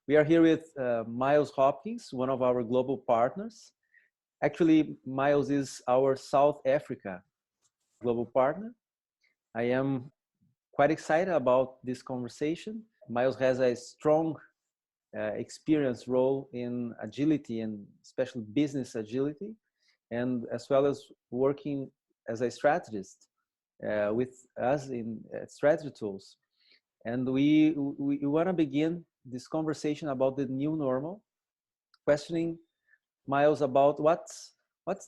We are here with Myles Hopkins, one of our global partners. Actually, Myles is our South Africa global partner. I am quite excited about this conversation. Myles has a strong experience role in agility and especially business agility, and as well as working as a strategist with us in strategy tools. And we want to begin this conversation about the new normal, questioning Myles about what's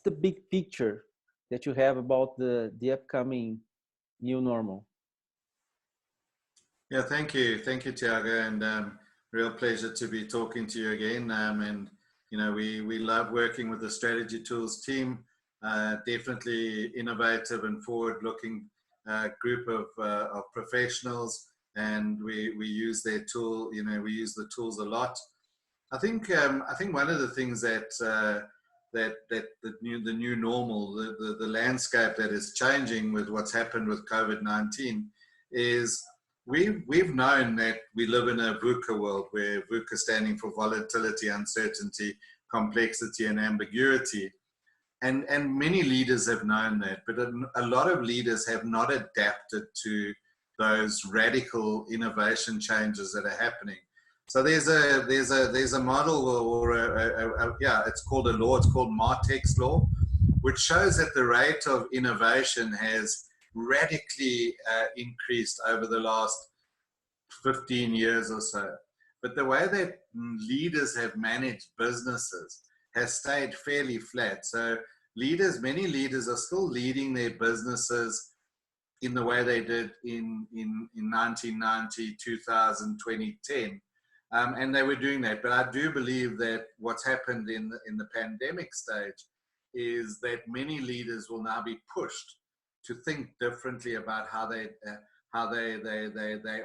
the big picture that you have about the upcoming new normal. Yeah, thank you, Tiago, and real pleasure to be talking to you again. And you know, we love working with the strategy tools team. Definitely innovative and forward-looking group of professionals, and we use their tool. You know, we use the tools a lot. I think one of the things that the new normal, the landscape that is changing with what's happened with COVID-19 is we've known that we live in a VUCA world, where VUCA standing for volatility, uncertainty, complexity, and ambiguity. And many leaders have known that, but a lot of leaders have not adapted to those radical innovation changes that are happening. So there's a model, or it's called a law. It's called Martek's law, which shows that the rate of innovation has radically increased over the last 15 years or so. But the way that leaders have managed businesses has stayed fairly flat. So many leaders are still leading their businesses in the way they did in 1990, 2000, 2010. And they were doing that. But I do believe that what's happened in the pandemic stage is that many leaders will now be pushed to think differently about how they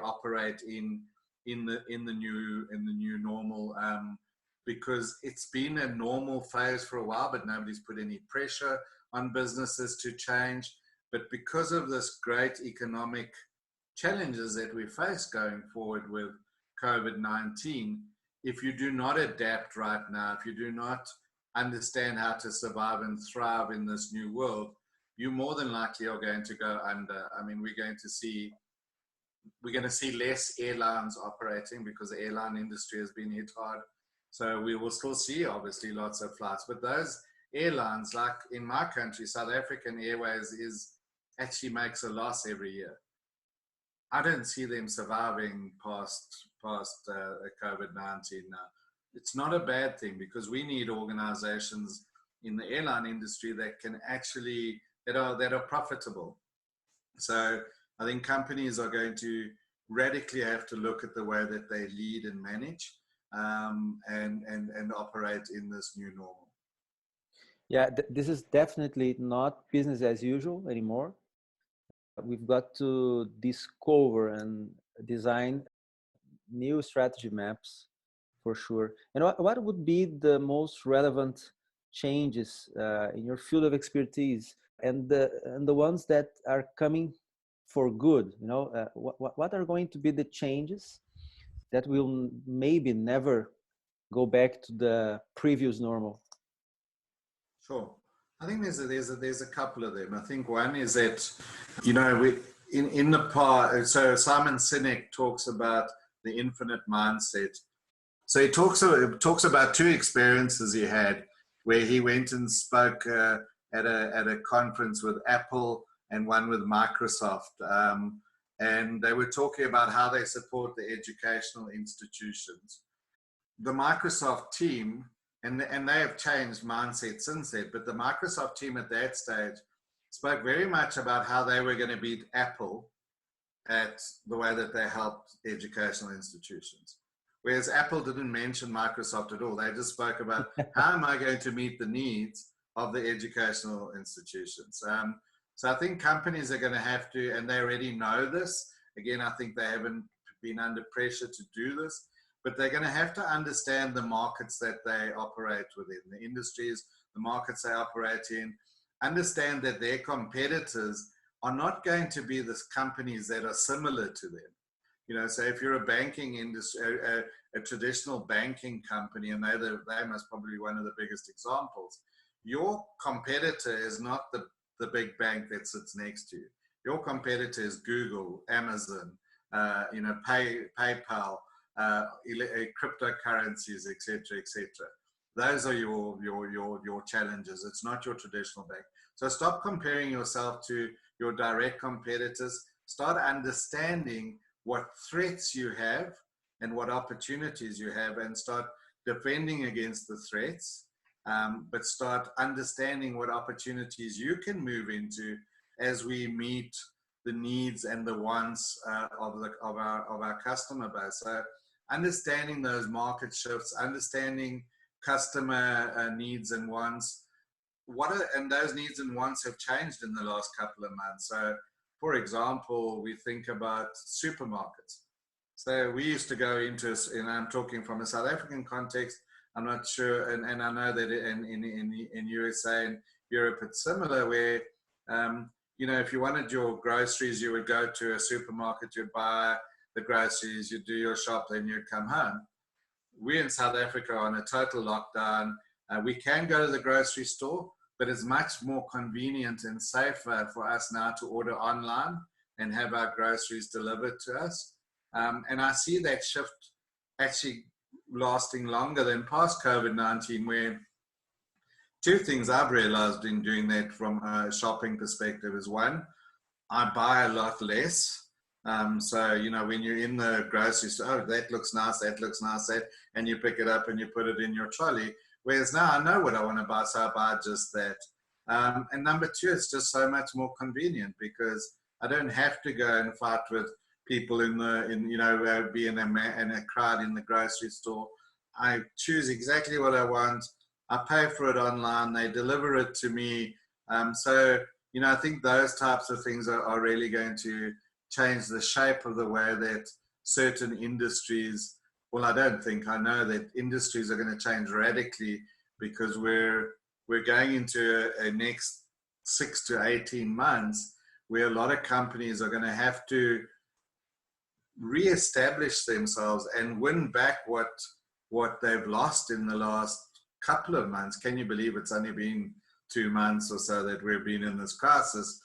operate in the new normal, because it's been a normal phase for a while, but nobody's put any pressure on businesses to change. But because of this great economic challenges that we face going forward with COVID-19, if you do not adapt right now, if you do not understand how to survive and thrive in this new world, you more than likely are going to go under. I mean, we're going to see less airlines operating because the airline industry has been hit hard. So we will still see, obviously, lots of flights. But those airlines, like in my country, South African Airways, actually makes a loss every year. I don't see them surviving past COVID-19 now. It's not a bad thing, because we need organizations in the airline industry that can actually that are profitable. So I think companies are going to radically have to look at the way that they lead and manage, and operate in this new normal. Yeah, this is definitely not business as usual anymore. We've got to discover and design new strategy maps for sure. And what would be the most relevant changes in your field of expertise, and the ones that are coming for good? You know, what are going to be the changes that will maybe never go back to the previous normal? Sure. I think there's a couple of them. I think one is that, you know, in the past, so Simon Sinek talks about the infinite mindset. So he talks about two experiences he had, where he went and spoke at a conference with Apple and one with Microsoft, and they were talking about how they support the educational institutions. The Microsoft team, and they have changed mindset since then, but the Microsoft team at that stage spoke very much about how they were going to beat Apple at the way that they helped educational institutions. Whereas Apple didn't mention Microsoft at all. They just spoke about how am I going to meet the needs of the educational institutions. So I think companies are going to have to, and they already know this. Again, I think they haven't been under pressure to do this, but they're going to have to understand the markets that they operate within, the industries, the markets they operate in, understand that their competitors are not going to be the companies that are similar to them. You know, so if you're a banking industry, a traditional banking company, and they must probably be one of the biggest examples, your competitor is not the big bank that sits next to you. Your competitor is Google, Amazon, you know, PayPal, cryptocurrencies, etc., etc. Those are your challenges. It's not your traditional bank. So stop comparing yourself to your direct competitors. Start understanding what threats you have and what opportunities you have, and start defending against the threats. But start understanding what opportunities you can move into as we meet the needs and the wants of our customer base. So understanding those market shifts, understanding customer needs and wants, and those needs and wants have changed in the last couple of months. So, for example, we think about supermarkets. So we used to go into, and I'm talking from a South African context, I'm not sure, and I know that in USA and Europe it's similar, where you know, if you wanted your groceries, you would go to a supermarket, you'd buy the groceries, you'd do your shop, then you'd come home. We in South Africa are on a total lockdown. We can go to the grocery store, but it's much more convenient and safer for us now to order online and have our groceries delivered to us. And I see that shift actually lasting longer than past COVID-19, where two things I've realized in doing that from a shopping perspective is, one, I buy a lot less. So, you know, when you're in the grocery store, oh, that looks nice, and you pick it up and you put it in your trolley. Whereas now I know what I want to buy, so I buy just that. And number two, it's just so much more convenient because I don't have to go and fight with people be in a crowd in the grocery store. I choose exactly what I want. I pay for it online. They deliver it to me. So, you know, I think those types of things are really going to change the shape of the way that certain industries, well, I know that industries are going to change radically, because we're going into a next 6 to 18 months where a lot of companies are going to have to reestablish themselves and win back what they've lost in the last couple of months. Can you believe it's only been 2 months or so that we've been in this crisis?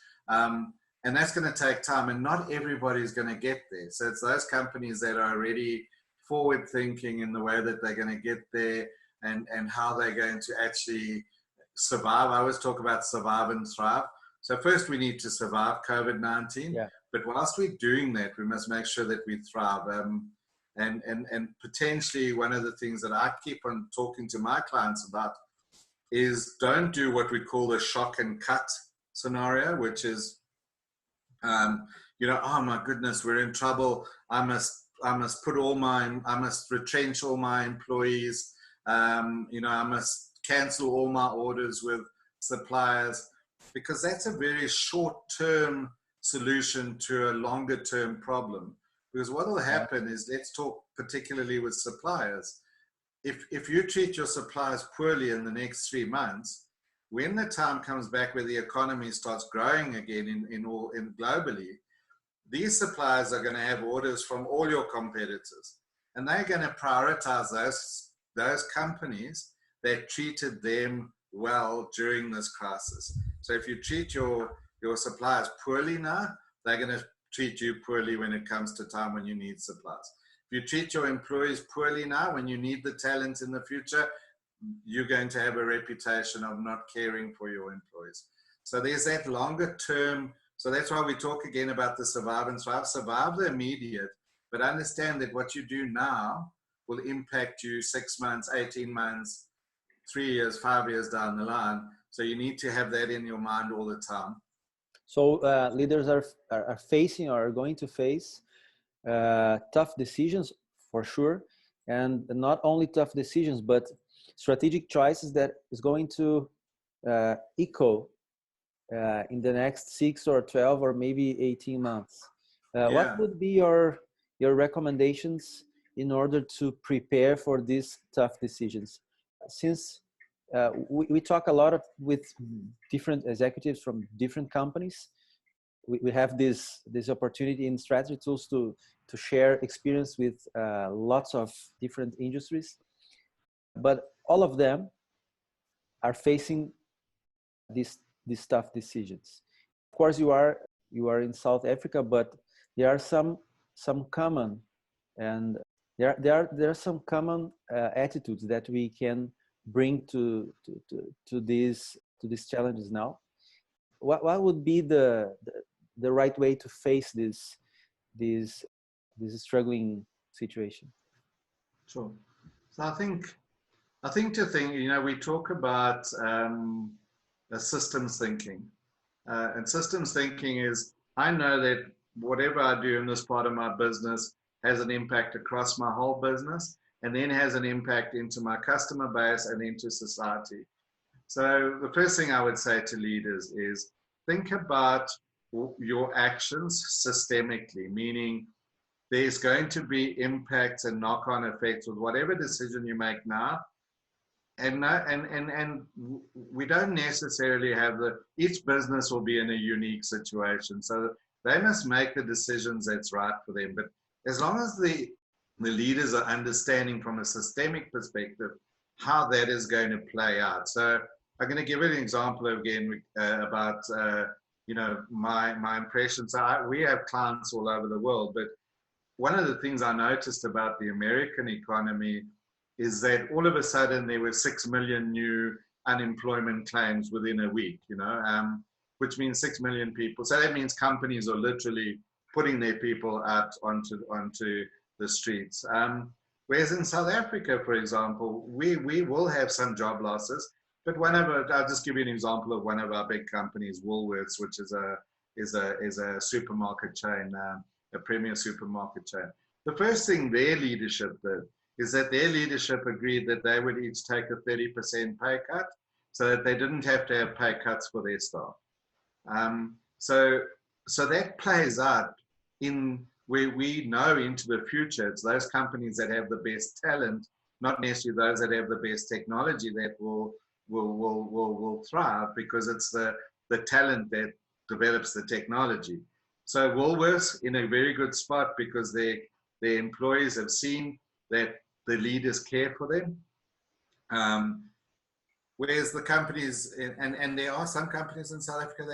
And that's going to take time, and not everybody's going to get there. So it's those companies that are already forward thinking in the way that they're going to get there, and how they're going to actually survive. I always talk about survive and thrive. So first we need to survive COVID-19, but whilst we're doing that, we must make sure that we thrive. And potentially one of the things that I keep on talking to my clients about is, don't do what we call the shock and cut scenario, which is, you know, oh my goodness, we're in trouble. I must retrench all my employees. You know, I must cancel all my orders with suppliers, because that's a very short-term solution to a longer-term problem. Because what will happen is, let's talk particularly with suppliers. If you treat your suppliers poorly in the next 3 months, when the time comes back where the economy starts growing again in globally, these suppliers are going to have orders from all your competitors, and they're going to prioritize those companies that treated them well during this crisis. So if you treat your suppliers poorly now, they're going to treat you poorly when it comes to time when you need supplies. If you treat your employees poorly now, when you need the talent in the future, you're going to have a reputation of not caring for your employees. So there's that longer term. So that's why we talk again about the survive and thrive. Survive the immediate, but understand that what you do now will impact you 6 months, 18 months, 3 years, 5 years down the line. So you need to have that in your mind all the time. So leaders are facing, or are going to face tough decisions for sure. And not only tough decisions, but strategic choices that is going to echo in the next 6 or 12 or maybe 18 months. What would be your recommendations in order to prepare for these tough decisions? Since we talk a lot with different executives from different companies, we have this opportunity in strategy tools to share experience with lots of different industries, but all of them are facing these tough decisions. Of course, you are in South Africa, but there are some common, and there are some common attitudes that we can bring to these challenges now. What would be the right way to face this struggling situation? Sure. So I think we talk about systems thinking, and systems thinking is, I know that whatever I do in this part of my business has an impact across my whole business, and then has an impact into my customer base and into society. So the first thing I would say to leaders is think about your actions systemically, meaning there's going to be impacts and knock-on effects with whatever decision you make now. And we don't necessarily have each business will be in a unique situation. So they must make the decisions that's right for them. But as long as the leaders are understanding from a systemic perspective how that is going to play out. So I'm going to give an example again about my impressions. We have clients all over the world, but one of the things I noticed about the American economy is that all of a sudden there were 6 million new unemployment claims within a week, which means 6 million people. So that means companies are literally putting their people out onto the streets. Whereas in South Africa, for example, we will have some job losses, but I'll just give you an example of one of our big companies, Woolworths, which is a supermarket chain, a premier supermarket chain. The first thing their leadership did is that their leadership agreed that they would each take a 30% pay cut so that they didn't have to have pay cuts for their staff. So that plays out in where we know into the future. It's those companies that have the best talent, not necessarily those that have the best technology, that will thrive, because it's the talent that develops the technology. So Woolworths in a very good spot because their employees have seen that the leaders care for them. Whereas the companies, and there are some companies in South Africa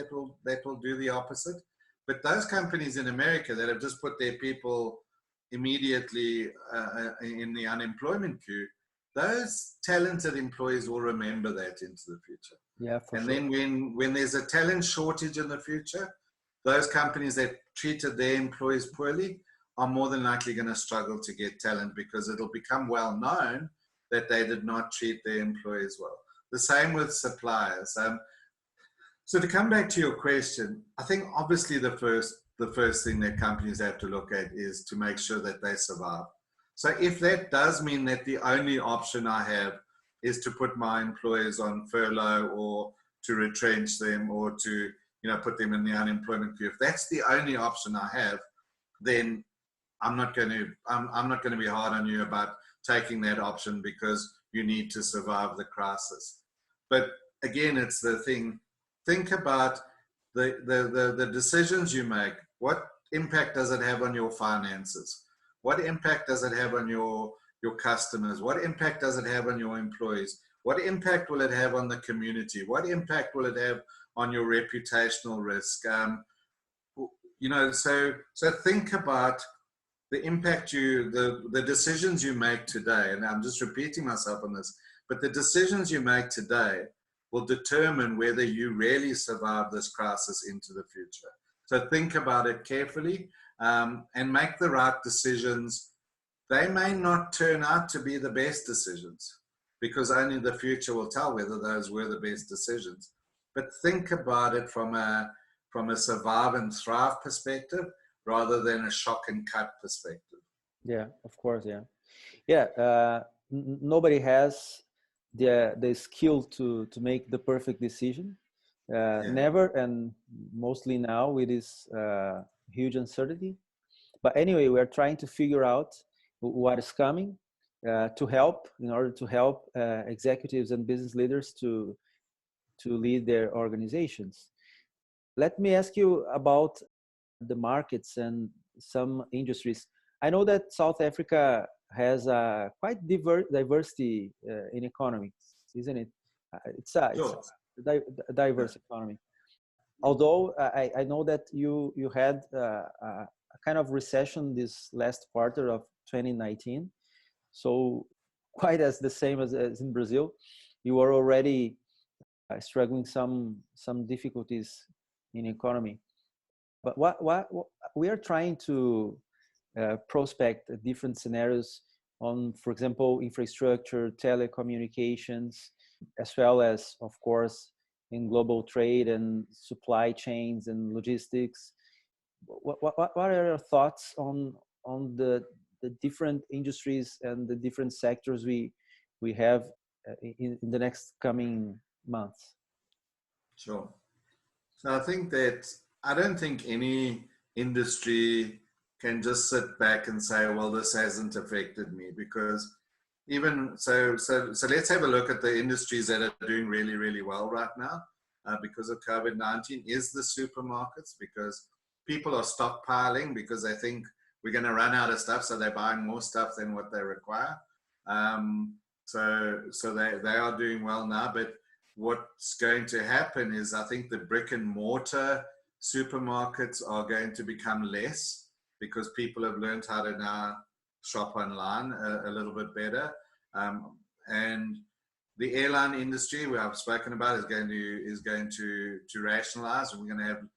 that will do the opposite, but those companies in America that have just put their people immediately in the unemployment queue, those talented employees will remember that into the future. Yeah, for and sure. Then when there's a talent shortage in the future, those companies that treated their employees poorly are more than likely going to struggle to get talent, because it'll become well known that they did not treat their employees well. The same with suppliers. So to come back to your question, I think obviously the first thing that companies have to look at is to make sure that they survive. So if that does mean that the only option I have is to put my employees on furlough, or to retrench them, or to put them in the unemployment queue, if that's the only option I have, then I'm not going to be hard on you about taking that option, because you need to survive the crisis. But again, it's the thing. Think about the decisions you make. What impact does it have on your finances? What impact does it have on your customers? What impact does it have on your employees? What impact will it have on the community? What impact will it have on your reputational risk? So think about the impact the decisions you make today, and I'm just repeating myself on this, but the decisions you make today will determine whether you really survive this crisis into the future. So think about it carefully, and make the right decisions. They may not turn out to be the best decisions, because only the future will tell whether those were the best decisions. But think about it from a survive and thrive perspective, rather than a shock and cut perspective. Yeah, of course. Yeah. Nobody has the skill to make the perfect decision. Never, and mostly now with this huge uncertainty. But anyway, we're trying to figure out what is coming in order to help executives and business leaders to lead their organizations. Let me ask you about the markets and some industries. I know that South Africa has a quite diversity in economics, isn't it? It's Sure. a diverse economy. Although I know that you had a kind of recession this last quarter of 2019, so quite as the same as in Brazil, you are already struggling some difficulties in economy. But what we are trying to prospect different scenarios on, for example, infrastructure, telecommunications, as well as, of course, in global trade and supply chains and logistics. What are your thoughts on the different industries and the different sectors we have in the next coming months? Sure. So I think that I don't think any industry can just sit back and say, well, this hasn't affected me, because even so let's have a look at the industries that are doing really, really well right now because of COVID-19 is the supermarkets, because people are stockpiling because they think we're going to run out of stuff, so they're buying more stuff than what they require. So they are doing well now, but what's going to happen is I think the brick and mortar supermarkets are going to become less, because people have learned how to now shop online a little bit better. And the airline industry, where I've spoken about, is going to rationalize, and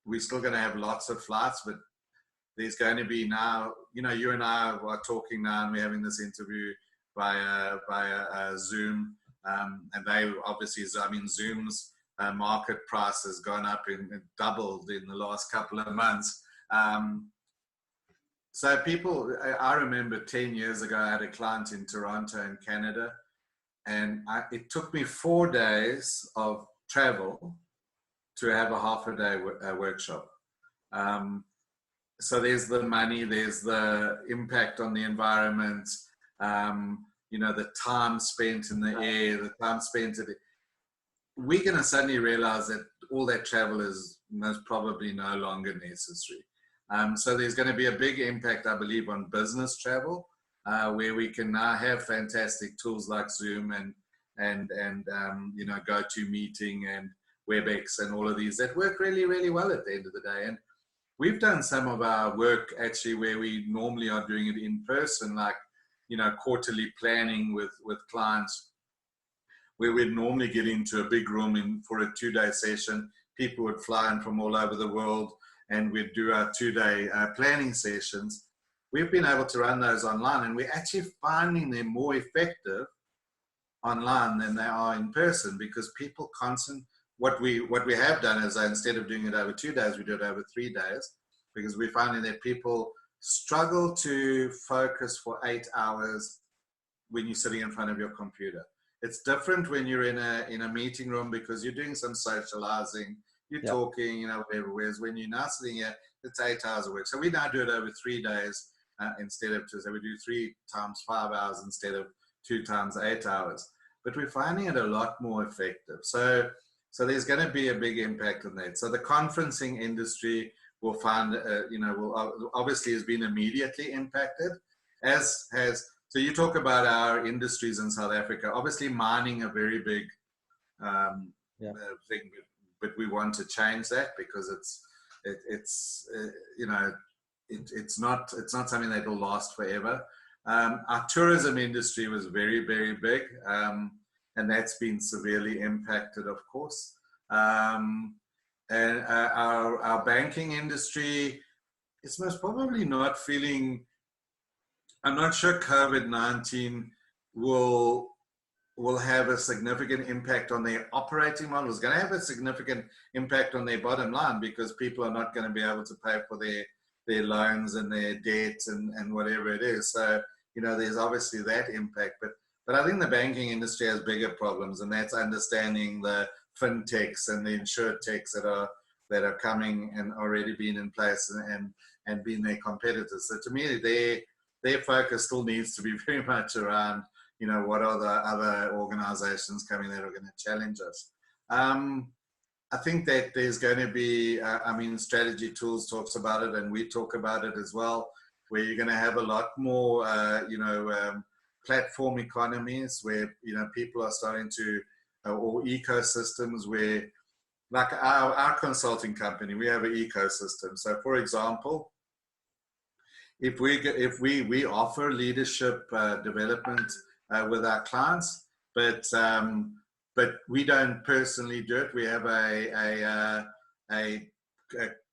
we're still going to have lots of flights, but there's going to be now, you and I are talking now, and we're having this interview via Zoom. And they obviously, Zoom's market price has gone up and doubled in the last couple of months. So I remember 10 years ago, I had a client in Toronto in Canada, and it took me 4 days of travel to have a half a day workshop. So there's the money, there's the impact on the environment, the time spent in the air, the time spent at it. We're going to suddenly realize that all that travel is most probably no longer necessary. So there's going to be a big impact, I believe, on business travel, where we can now have fantastic tools like Zoom and GoToMeeting and WebEx and all of these that work really, really well at the end of the day. And we've done some of our work actually where we normally are doing it in person, like quarterly planning with clients, where we'd normally get into a big room for a 2-day session. People would fly in from all over the world, and we'd do our 2-day planning sessions. We've been able to run those online, and we're actually finding them more effective online than they are in person, because people what we have done is instead of doing it over 2 days, we do it over 3 days, because we're finding that people struggle to focus for 8 hours when you're sitting in front of your computer. It's different when you're in a meeting room, because you're doing some socializing, you're talking, whatever. Whereas when you're now sitting here, it's 8 hours of work. So we now do it over 3 days instead of 2. So we do 3 times 5 hours instead of 2 times 8 hours. But we're finding it a lot more effective. So there's going to be a big impact on that. So the conferencing industry will find, obviously has been immediately impacted, so you talk about our industries in South Africa. Obviously, mining a very big thing, but we want to change that, because it's not something that will last forever. Our tourism industry was very, very big, and that's been severely impacted, of course. And our banking industry is most probably not feeling. I'm not sure COVID-19 will have a significant impact on their operating model. It's going to have a significant impact on their bottom line, because people are not going to be able to pay for their loans and their debt and whatever it is. So, there's obviously that impact. But I think the banking industry has bigger problems, and that's understanding the fintechs and the insurtechs that are coming and already been in place and being their competitors. So to me, their focus still needs to be very much around, what are the other organizations coming that are going to challenge us. I think that there's going to be, I mean, Strategy Tools talks about it, and we talk about it as well, where you're going to have a lot more, platform economies where, people are starting to, or ecosystems where, like our consulting company, we have an ecosystem. So, for example, if we offer leadership development with our clients, but we don't personally do it. We have a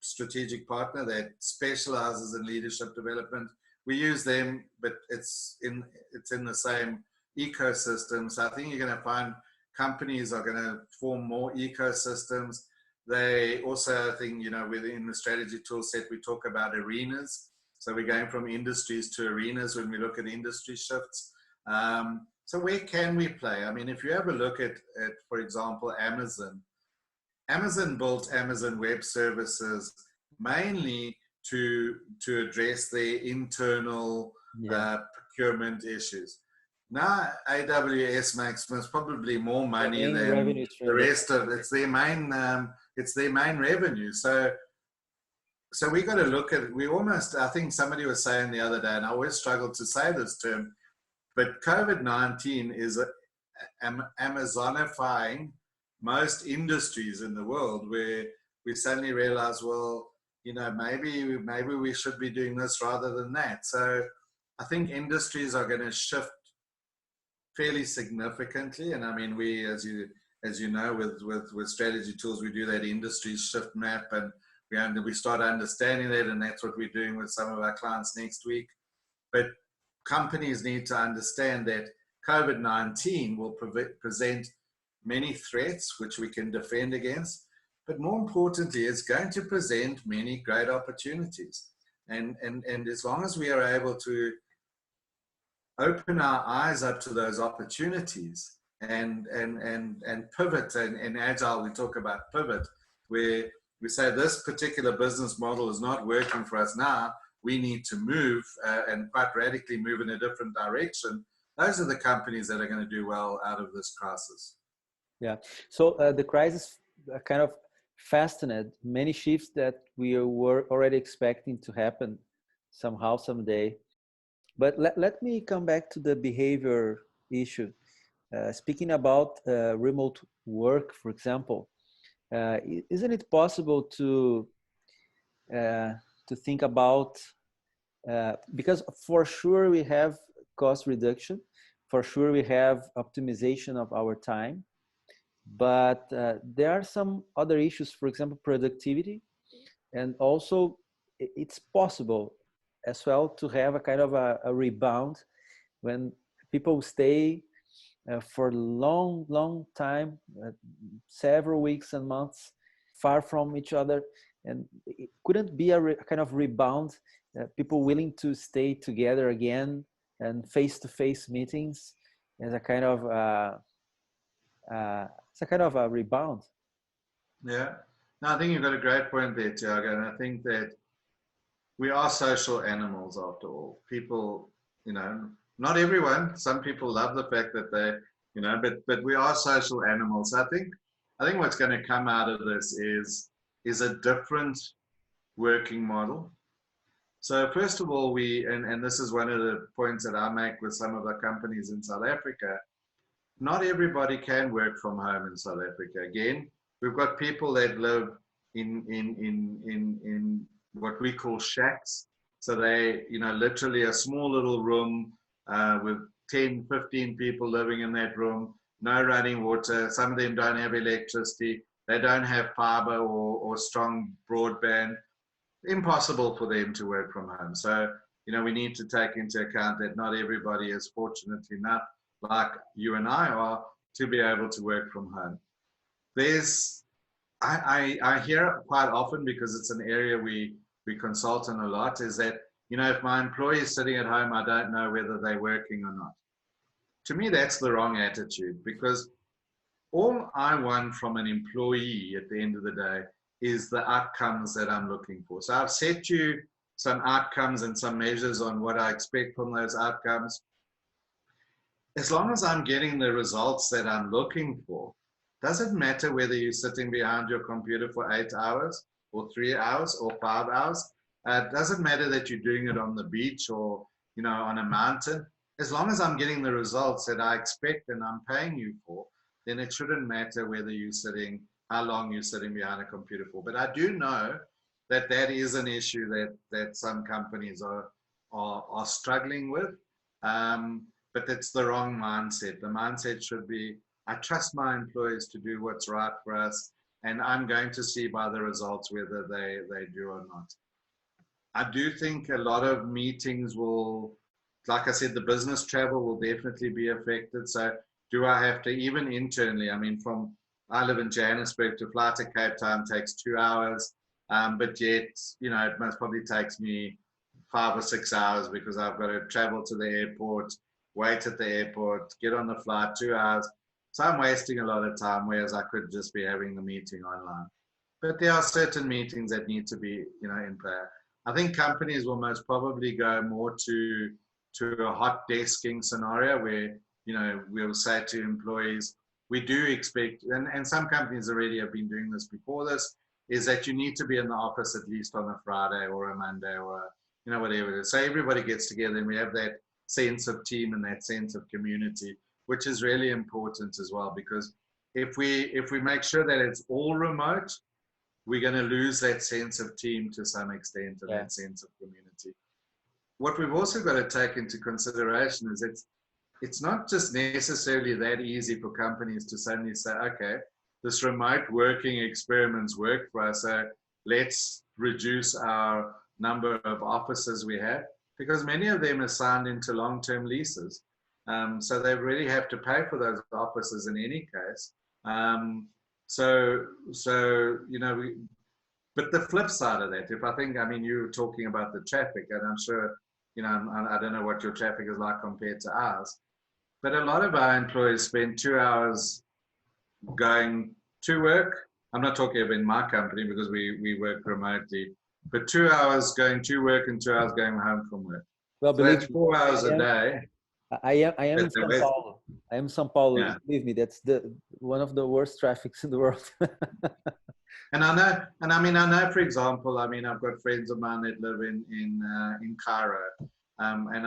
strategic partner that specializes in leadership development. We use them, but it's in the same ecosystem. So I think you're going to find companies are going to form more ecosystems. They also, I think, within the strategy tool set, we talk about arenas. So we're going from industries to arenas when we look at industry shifts. So where can we play? I mean, if you have a look at for example, Amazon built Amazon Web Services mainly to address their internal procurement issues. Now, AWS makes probably more money than the rest of it. It's their main revenue. So we got to look at it. I think somebody was saying the other day, and I always struggle to say this term, but COVID-19 is Amazonifying most industries in the world, where we suddenly realize, well, maybe we should be doing this rather than that. So I think industries are going to shift fairly significantly. And I mean, we, as you know, with strategy tools, we do that industry shift map, and we start understanding that, and that's what we're doing with some of our clients next week. But companies need to understand that COVID-19 will present many threats which we can defend against, but more importantly, it's going to present many great opportunities. And as long as we are able to open our eyes up to those opportunities and pivot, and agile, we talk about pivot, where we say this particular business model is not working for us now, we need to move and quite radically move in a different direction. Those are the companies that are going to do well out of this crisis. Yeah. So the crisis kind of fastened many shifts that we were already expecting to happen somehow, someday. But let me come back to the behavior issue. Speaking about remote work, for example, isn't it possible to think about, because for sure we have cost reduction, for sure we have optimization of our time, but there are some other issues, for example, productivity, and also it's possible as well to have a kind of a rebound when people stay for long time, several weeks and months far from each other, and it couldn't be a kind of rebound, people willing to stay together again and face-to-face meetings as a kind of a rebound. Yeah, no, I think you've got a great point there, Tiago, and I think that we are social animals after all. People, not everyone. Some people love the fact that they, but we are social animals. I think what's going to come out of this is a different working model. So first of all, and this is one of the points that I make with some of the companies in South Africa, not everybody can work from home in South Africa. Again, we've got people that live in what we call shacks. So they, literally a small little room with 10, 15 people living in that room, no running water. Some of them don't have electricity. They don't have fiber or strong broadband. Impossible for them to work from home. So, we need to take into account that not everybody is fortunate enough, like you and I are, to be able to work from home. I hear quite often, because it's an area we consult on a lot, is that, if my employee is sitting at home, I don't know whether they're working or not. To me, that's the wrong attitude, because all I want from an employee at the end of the day is the outcomes that I'm looking for. So I've set you some outcomes and some measures on what I expect from those outcomes. As long as I'm getting the results that I'm looking for, doesn't matter whether you're sitting behind your computer for 8 hours or 3 hours or 5 hours. It doesn't matter that you're doing it on the beach or, you know, on a mountain. As long as I'm getting the results that I expect and I'm paying you for, then it shouldn't matter whether you're sitting, how long you're sitting behind a computer for. But I do know that that is an issue that some companies are struggling with. But it's the wrong mindset. The mindset should be, I trust my employees to do what's right for us, and I'm going to see by the results whether they do or not. I do think a lot of meetings will, like I said, the business travel will definitely be affected. So do I have to, even internally, I mean, I live in Johannesburg, to fly to Cape Town takes 2 hours, but yet, you know, it most probably takes me 5 or 6 hours because I've got to travel to the airport, wait at the airport, get on the flight, 2 hours. So I'm wasting a lot of time, whereas I could just be having the meeting online. But there are certain meetings that need to be, you know, in play. I think companies will most probably go more to a hot desking scenario where, you know, we'll say to employees, we do expect, and some companies already have been doing this before this, is that you need to be in the office at least on a Friday or a Monday or a, you know, whatever it is. So everybody gets together and we have that sense of team and that sense of community, which is really important as well, because if we make sure that it's all remote, we're going to lose that sense of team to some extent and that sense of community. What we've also got to take into consideration is it's not just necessarily that easy for companies to suddenly say, okay, this remote working experiments work for us, so let's reduce our number of offices we have, because many of them are signed into long-term leases. So they really have to pay for those offices in any case. So you know, but the flip side of that, if I think, I mean, you were talking about the traffic, and I'm sure, you know, I don't know what your traffic is like compared to ours, but a lot of our employees spend 2 hours going to work. I'm not talking about in my company because we work remotely, but 2 hours going to work and 2 hours going home from work. Well, So believe that's me, 4 hours a day. I am in São Paulo. I am in São Paulo. Yeah. Believe me, that's one of the worst traffics in the world. And I know, and I mean, I know, for example, I mean, I've got friends of mine that live in Cairo, and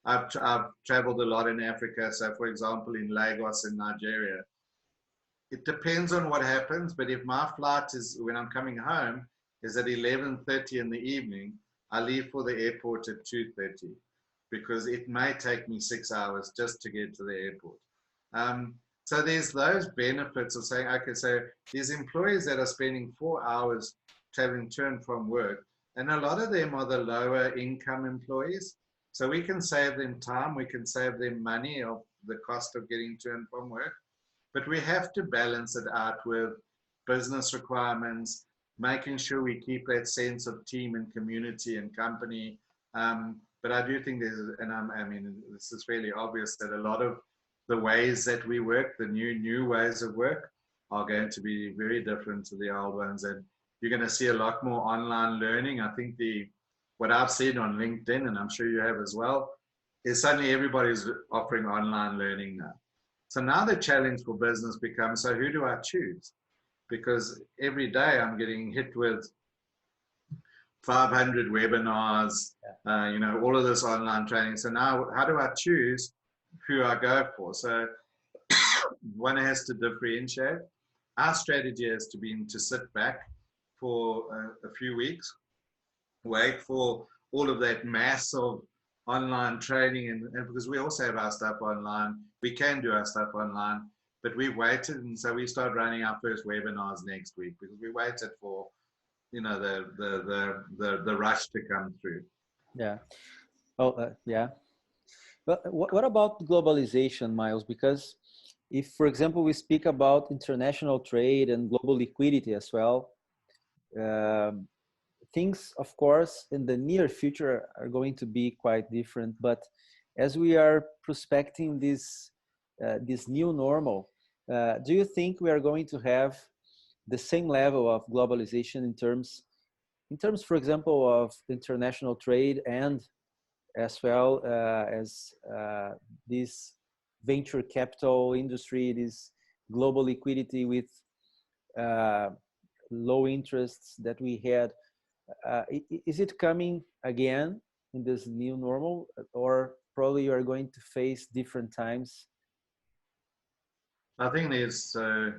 I've traveled a lot in Africa. So, for example, in Lagos in Nigeria, it depends on what happens. But if my flight is, when I'm coming home, is at 11:30 in the evening, I leave for the airport at 2:30, because it may take me 6 hours just to get to the airport. So there's those benefits of saying, okay, so these employees that are spending 4 hours traveling to and from work, and a lot of them are the lower income employees. So we can save them time, we can save them money of the cost of getting to and from work, but we have to balance it out with business requirements, making sure we keep that sense of team and community and company. But I do think there's, and I mean, this is fairly obvious that a lot of the ways that we work, the new ways of work, are going to be very different to the old ones. And you're going to see a lot more online learning. I think what I've seen on LinkedIn, and I'm sure you have as well, is suddenly everybody's offering online learning now. So now the challenge for business becomes, so who do I choose? Because every day I'm getting hit with 500 webinars, you know, all of this online training. So now how do I choose who I go for? So one has to differentiate. Our strategy has to be to sit back for a few weeks, wait for all of that mass of online training, and because we also have our stuff online, we can do our stuff online, but we waited, and so we start running our first webinars next week because we waited for, you know, the rush to come through. Yeah. Oh, yeah. But what about globalization, Myles? Because if, for example, we speak about international trade and global liquidity as well, things, of course, in the near future are going to be quite different. But as we are prospecting this new normal, do you think we are going to have the same level of globalization in terms, for example, of international trade and as well as this venture capital industry, this global liquidity with low interests that we had. Is it coming again in this new normal, or probably you are going to face different times? I think there's, so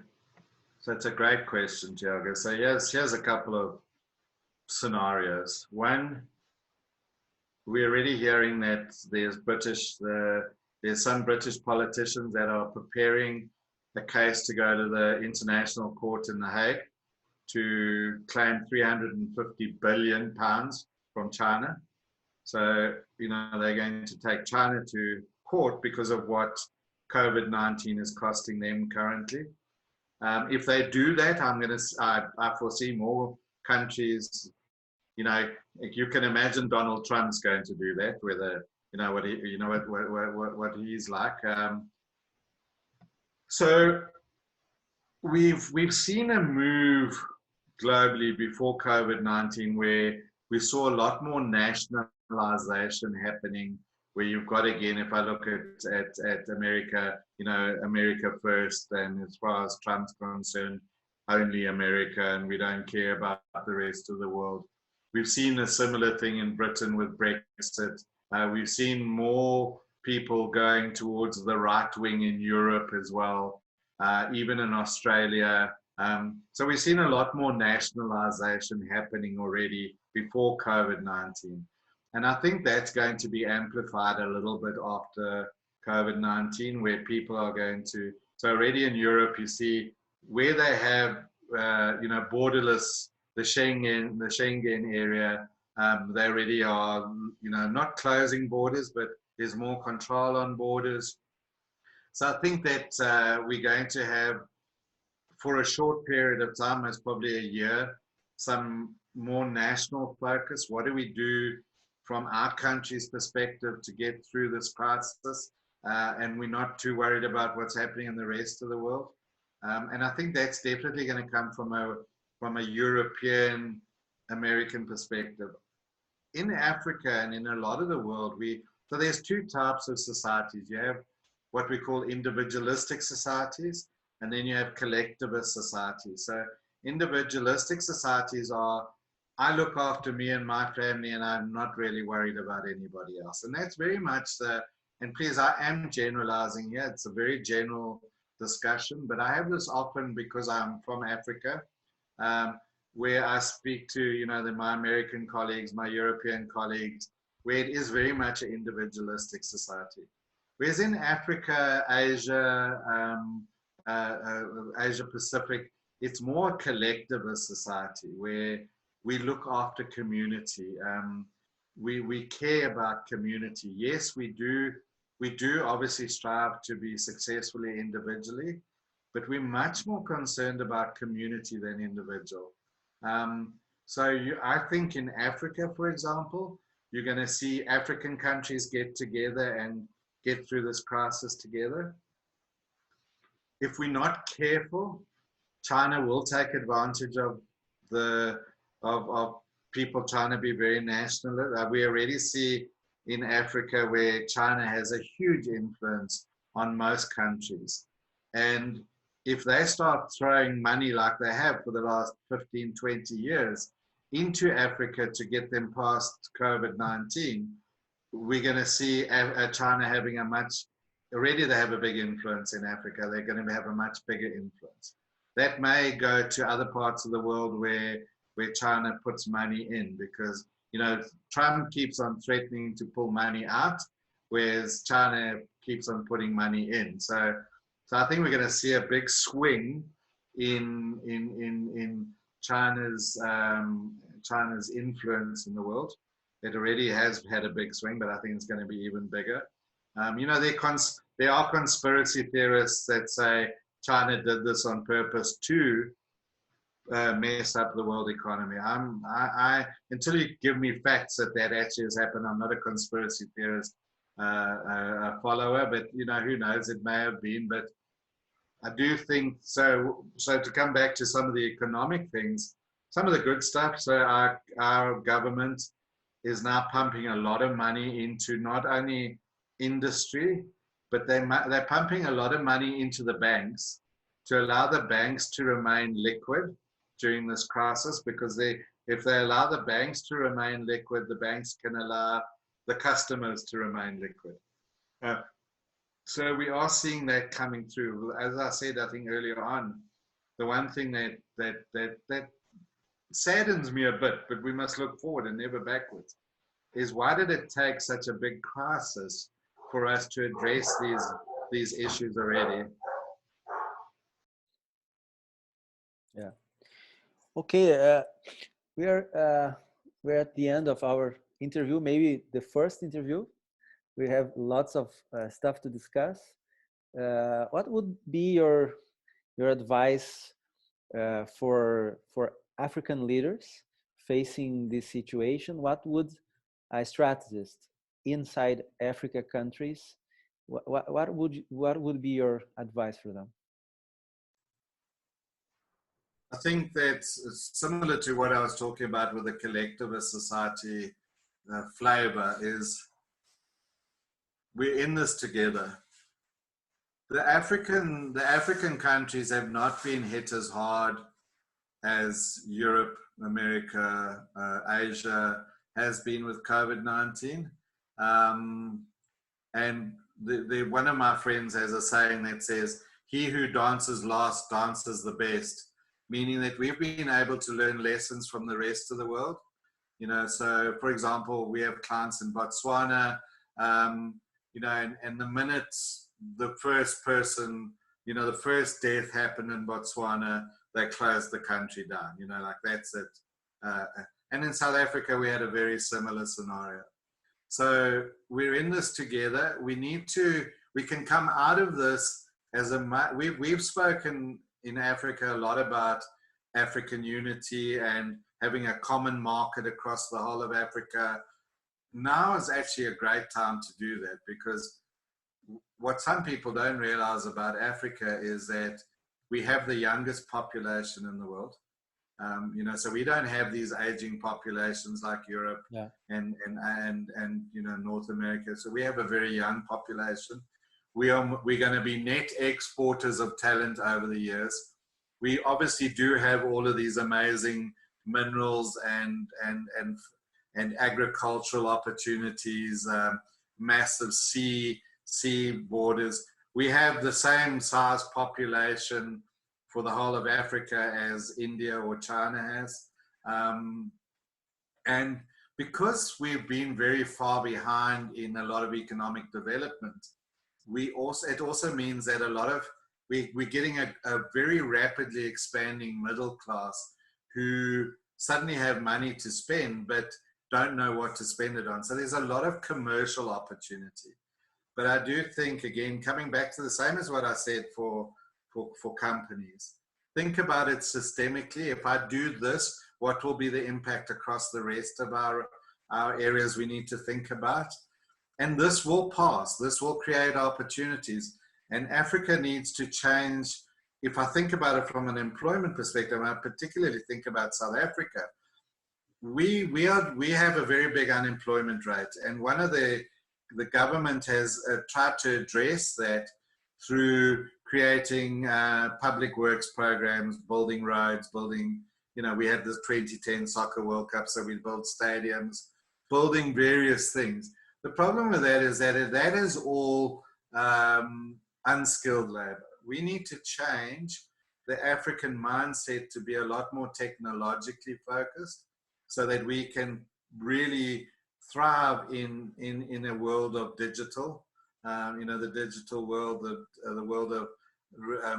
it's a great question, Tiago. So here's a couple of scenarios. One, we're already hearing that there's some British politicians that are preparing a case to go to the International Court in The Hague to claim 350 billion pounds from China. So, they're going to take China to court because of what COVID-19 is costing them currently. If they do that, I foresee more countries. You can imagine Donald Trump's going to do that, whether what he's like. So we've seen a move globally before COVID-19 where we saw a lot more nationalization happening. Where you've got, again, if I look at America, America first, and as far as Trump's concerned, only America, and we don't care about the rest of the world. We've seen a similar thing in Britain with Brexit. We've seen more people going towards the right wing in Europe as well, even in Australia. So we've seen a lot more nationalization happening already before COVID-19. And I think that's going to be amplified a little bit after COVID-19, where people are going to, so already in Europe, you see where they have, borderless, the Schengen area, they already are, not closing borders, but there's more control on borders. So I think that we're going to have, for a short period of time, most probably a year, some more national focus. What do we do from our country's perspective to get through this crisis? And we're not too worried about what's happening in the rest of the world. And I think that's definitely going to come from a European American perspective. In Africa and in a lot of the world, so there's two types of societies. You have what we call individualistic societies, and then you have collectivist societies. So individualistic societies are, I look after me and my family, and I'm not really worried about anybody else. And that's very much and please, I am generalizing here. It's a very general discussion, but I have this often because I'm from Africa, where I speak to, my American colleagues, my European colleagues, where it is very much an individualistic society. Whereas in Africa, Asia, Asia Pacific, it's more a collectivist society where we look after community. We care about community. Yes, we do obviously strive to be successfully individually, but we're much more concerned about community than individual. I think in Africa, for example, you're going to see African countries get together and get through this crisis together. If we're not careful, China will take advantage of people trying to be very nationalist. We already see in Africa where China has a huge influence on most countries. And if they start throwing money like they have for the last 15, 20 years into Africa to get them past COVID-19, we're going to see China having already they have a big influence in Africa. They're going to have a much bigger influence. That may go to other parts of the world where China puts money in, because Trump keeps on threatening to pull money out, whereas China keeps on putting money in. So I think we're going to see a big swing in China's influence in the world. It already has had a big swing, but I think it's going to be even bigger. There are conspiracy theorists that say China did this on purpose to mess up the world economy. Until you give me facts that actually has happened, I'm not a conspiracy theorist follower, but who knows, it may have been. But I do think so to come back to some of the economic things, some of the good stuff. So our government is now pumping a lot of money into not only industry, but they're pumping a lot of money into the banks to allow the banks to remain liquid during this crisis, because if they allow the banks to remain liquid, the banks can allow the customers to remain liquid. So we are seeing that coming through. As I said, I think earlier on, the one thing that saddens me a bit, but we must look forward and never backwards, is why did it take such a big crisis for us to address these issues already? Yeah. Okay. We're at the end of our interview. Maybe the first interview. We have lots of stuff to discuss. What would be your advice for African leaders facing this situation? What would a strategist inside Africa countries, what would be your advice for them? I think that's similar to what I was talking about with the collectivist society flavor, is we're in this together. The African countries have not been hit as hard as Europe, America, Asia has been with COVID-19. And one of my friends has a saying that says, "He who dances last dances the best," meaning that we've been able to learn lessons from the rest of the world. You know, so for example, we have clients in Botswana, you know, and the minute the first person, you know, the first death happened in Botswana, they closed the country down, you know, like that's it. And in South Africa, we had a very similar scenario. So we're in this together. We can come out of this as we've spoken in Africa a lot about African unity and having a common market across the whole of Africa. Now is actually a great time to do that, because what some people don't realize about Africa is that we have the youngest population in the world. You know, so we don't have these aging populations like Europe, yeah, and you know, North America. So we have a very young population. We're going to be net exporters of talent over the years. We obviously do have all of these amazing minerals and agricultural opportunities, massive sea borders. We have the same size population for the whole of Africa as India or China has. And because we've been very far behind in a lot of economic development, it also means that we're getting a very rapidly expanding middle class who suddenly have money to spend, but don't know what to spend it on. So there's a lot of commercial opportunity. But I do think, again, coming back to the same as what I said for companies, think about it systemically. If I do this, what will be the impact across the rest of our areas we need to think about? And this will pass. This will create opportunities. And Africa needs to change. If I think about it from an employment perspective, and I particularly think about South Africa, we have a very big unemployment rate. And one of the government has tried to address that through creating public works programs, building roads, you know, we had the 2010 Soccer World Cup, so we built stadiums, building various things. The problem with that is that is all unskilled labor. We need to change the African mindset to be a lot more technologically focused, so that we can really thrive in a world of digital. You know, the digital world, the world of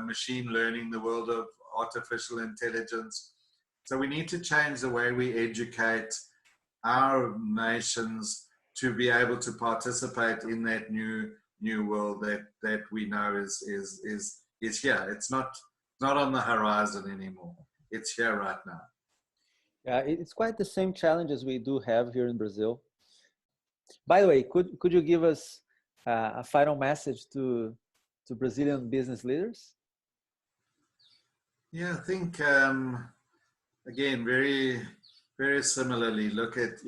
machine learning, the world of artificial intelligence. So we need to change the way we educate our nations to be able to participate in that new world that we know is here. It's not on the horizon anymore. It's here right now. Yeah, it's quite the same challenges we do have here in Brazil. By the way, could you give us a final message to Brazilian business leaders? Yeah, I think again, very, very similarly, look at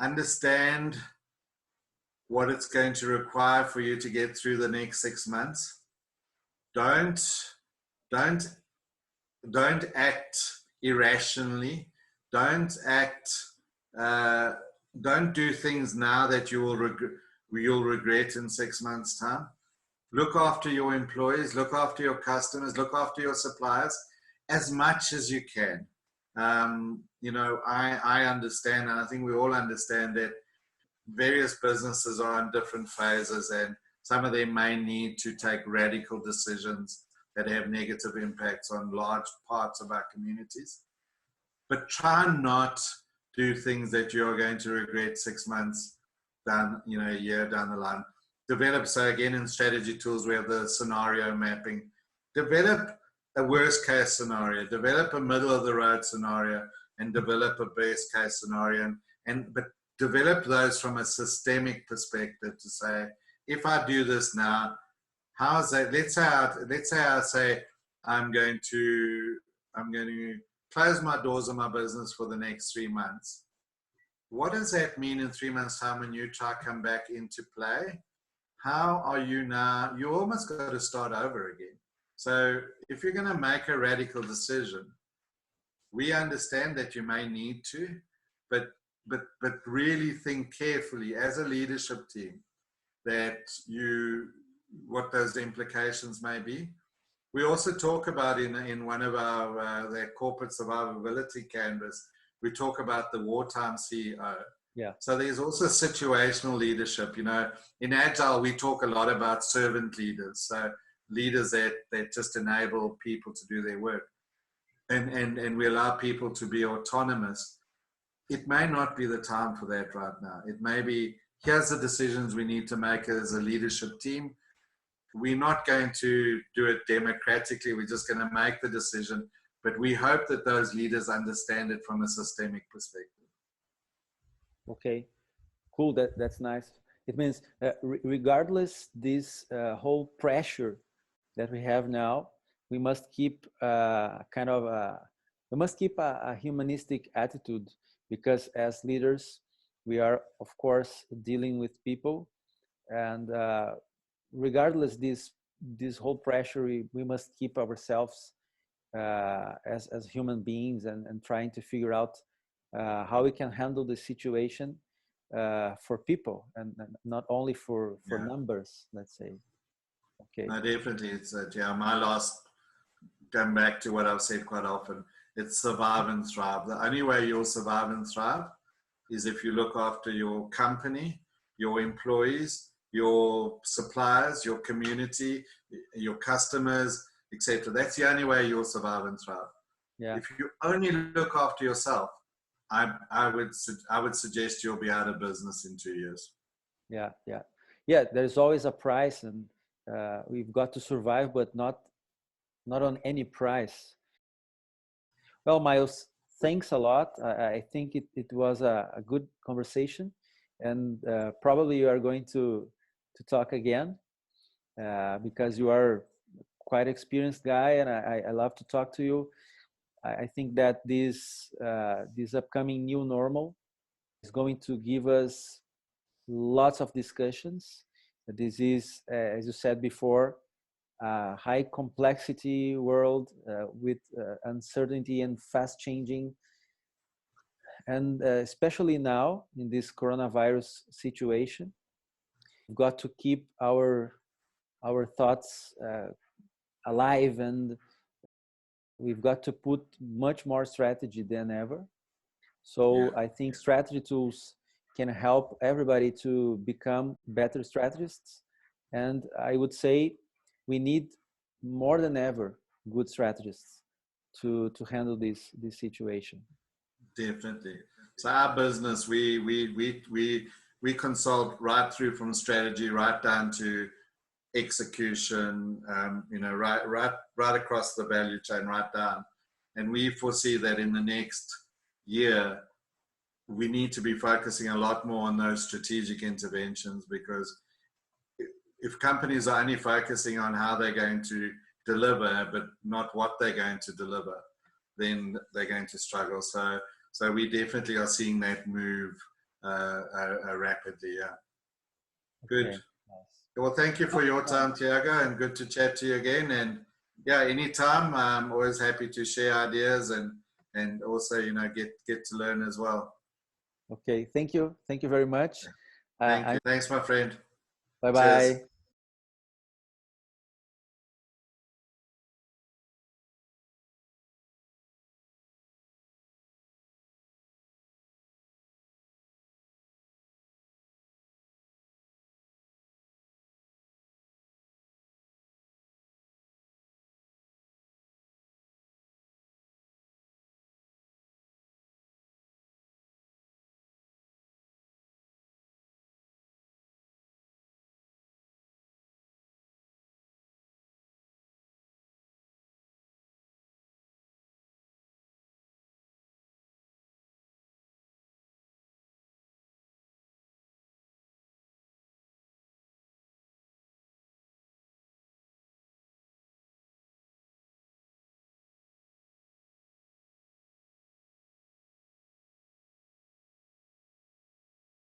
understand what it's going to require for you to get through the next 6 months. don't don't don't act irrationally. Don't act. Uh, don't do things now that you'll regret in 6 months' time. Look after your employees. Look after your customers. Look after your suppliers as much as you can. I understand, and I think we all understand that various businesses are in different phases, and some of them may need to take radical decisions that have negative impacts on large parts of our communities. But try not do things that you're going to regret 6 months down, a year down the line. Develop, so again, in strategy tools, we have the scenario mapping. Develop a worst case scenario, develop a middle of the road scenario, and develop a best case scenario. But develop those from a systemic perspective to say, if I do this now, how is that? Let's say I say I'm going to close my doors on my business for the next 3 months. What does that mean in 3 months' time when you try to come back into play? How are you now? You almost got to start over again. So if you're going to make a radical decision, we understand that you may need to, but really think carefully as a leadership team that what those implications may be. We also talk about in one of our their corporate survivability canvas, we talk about the wartime CEO. Yeah. So there's also situational leadership. In Agile, we talk a lot about servant leaders. So leaders that just enable people to do their work. And we allow people to be autonomous. It may not be the time for that right now. It may be, here's the decisions we need to make as a leadership team. We're not going to do it democratically. We're just going to make the decision. But we hope that those leaders understand it from a systemic perspective. Okay, cool. That's nice. It means regardless this whole pressure that we have now, we must keep a humanistic attitude, because as leaders, we are of course dealing with people, and regardless this whole pressure, we must keep ourselves as human beings and trying to figure out how we can handle the situation for people and not only for numbers, let's say. Okay. No, definitely. It's my last, going back to what I've said quite often, it's survive and thrive. The only way you'll survive and thrive is if you look after your company, your employees, your suppliers, your community, your customers, etc. That's the only way you'll survive and thrive. Yeah. If you only look after yourself, I would suggest you'll be out of business in 2 years. Yeah. There's always a price, and we've got to survive, but not on any price. Well, Myles, thanks a lot. I think it was a good conversation, and probably you are going to talk again because you are quite experienced guy, and I love to talk to you. I think that this upcoming new normal is going to give us lots of discussions. This is, as you said before, a high complexity world with uncertainty and fast changing. And especially now in this coronavirus situation, we've got to keep our thoughts alive, and we've got to put much more strategy than ever. So I think strategy tools can help everybody to become better strategists. And I would say we need more than ever good strategists to handle this situation. Definitely. So our business, we consult right through from strategy right down to execution, right across the value chain, right down. And we foresee that in the next year, we need to be focusing a lot more on those strategic interventions, because if companies are only focusing on how they're going to deliver, but not what they're going to deliver, then they're going to struggle. So we definitely are seeing that move rapidly. Yeah. Good. Okay. Well, thank you for your time, Tiago, and good to chat to you again. And yeah, anytime, I'm always happy to share ideas and also, you know, get to learn as well. Okay, thank you very much. Thank you. Thanks, my friend. Bye Cheers. bye.